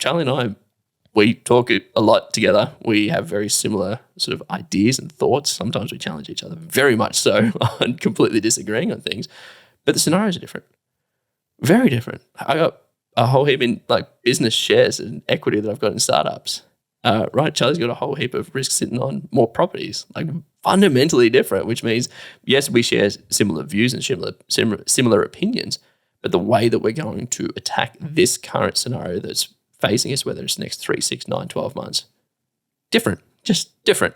Charley and I, we talk a lot together. We have very similar sort of ideas and thoughts. Sometimes we challenge each other very much so on completely disagreeing on things. But the scenarios are different. Very different. I got a whole heap in like business shares and equity that I've got in startups. Right? Charley's got a whole heap of risk sitting on more properties, like fundamentally different, which means, yes, we share similar views and similar opinions, but the way that we're going to attack this current scenario that's facing us, whether it's next 3, 6, 9, 12 months, different, just different.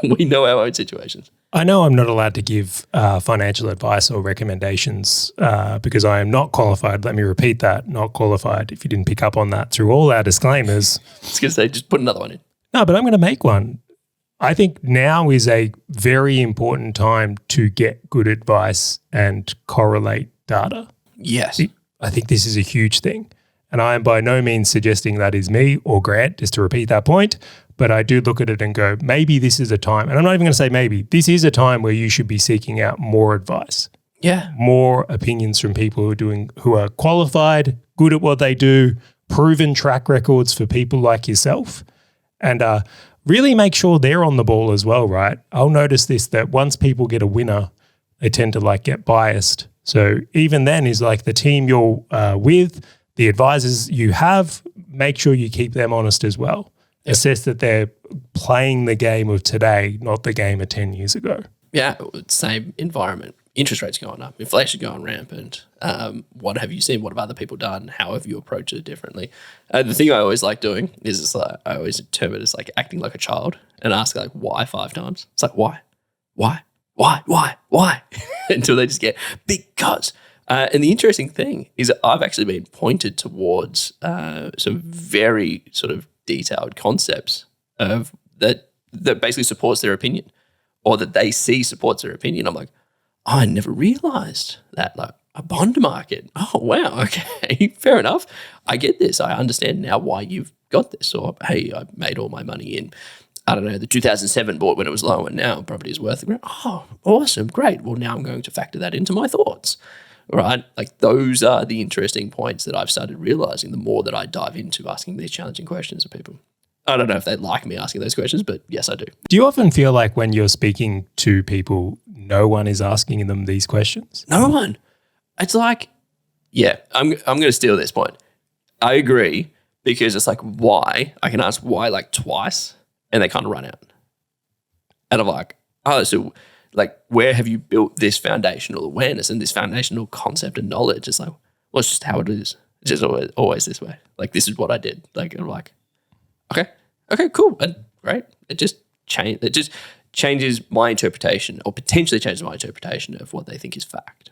We know our own situations. I know I'm not allowed to give financial advice or recommendations because I am not qualified. Let me repeat that, not qualified, if you didn't pick up on that through all our disclaimers. I was going to say, just put another one in. No, but I'm going to make one. I think now is a very important time to get good advice and correlate data. Yes. I think this is a huge thing. And I am by no means suggesting that is me or Grant, just to repeat that point. But I do look at it and go, maybe this is a time, and I'm not even going to say maybe, this is a time where you should be seeking out more advice. Yeah. More opinions from people who are qualified, good at what they do, proven track records for people like yourself. And really make sure they're on the ball as well, right? I'll notice this, that once people get a winner, they tend to like get biased. So even then is like the team you're with, the advisors you have, make sure you keep them honest as well. Yep. Assess that they're playing the game of today, not the game of 10 years ago. Yeah, same environment. Interest rates going up, inflation going rampant. What have you seen? What have other people done? How have you approached it differently? The thing I always like doing is it's like, I always term it as like acting like a child and ask like why 5 times. It's like why? Until they just get because. And the interesting thing is that I've actually been pointed towards some very sort of detailed concepts of that basically supports their opinion, or that they see supports their opinion. I'm like, oh, I never realized that, like a bond market. Oh, wow. Okay, fair enough. I get this. I understand now why you've got this. Or, hey, I made all my money in, I don't know, the 2007 bought when it was low and now property is worth it. Oh, awesome. Great. Well, now I'm going to factor that into my thoughts. Right? Like those are the interesting points that I've started realizing the more that I dive into asking these challenging questions of people. I don't know if they like me asking those questions, but yes, I do. Do you often feel like when you're speaking to people, no one is asking them these questions? No one. It's like, yeah, I'm going to steal this point. I agree, because it's like why. I can ask why like twice and they kind of run out. And I'm like, oh, so like where have you built this foundational awareness and this foundational concept and knowledge? It's like, well, it's just how it is. It's just always this way. Like this is what I did. Like I'm like, okay, cool, and great. It just changes my interpretation, or potentially changes my interpretation of what they think is fact.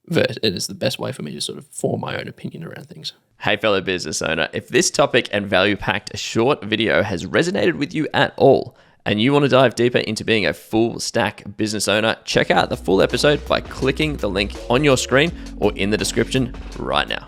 It is the best way for me to sort of form my own opinion around things. Hey, fellow business owner, if this topic and value-packed short video has resonated with you at all, and you want to dive deeper into being a full stack business owner, check out the full episode by clicking the link on your screen or in the description right now.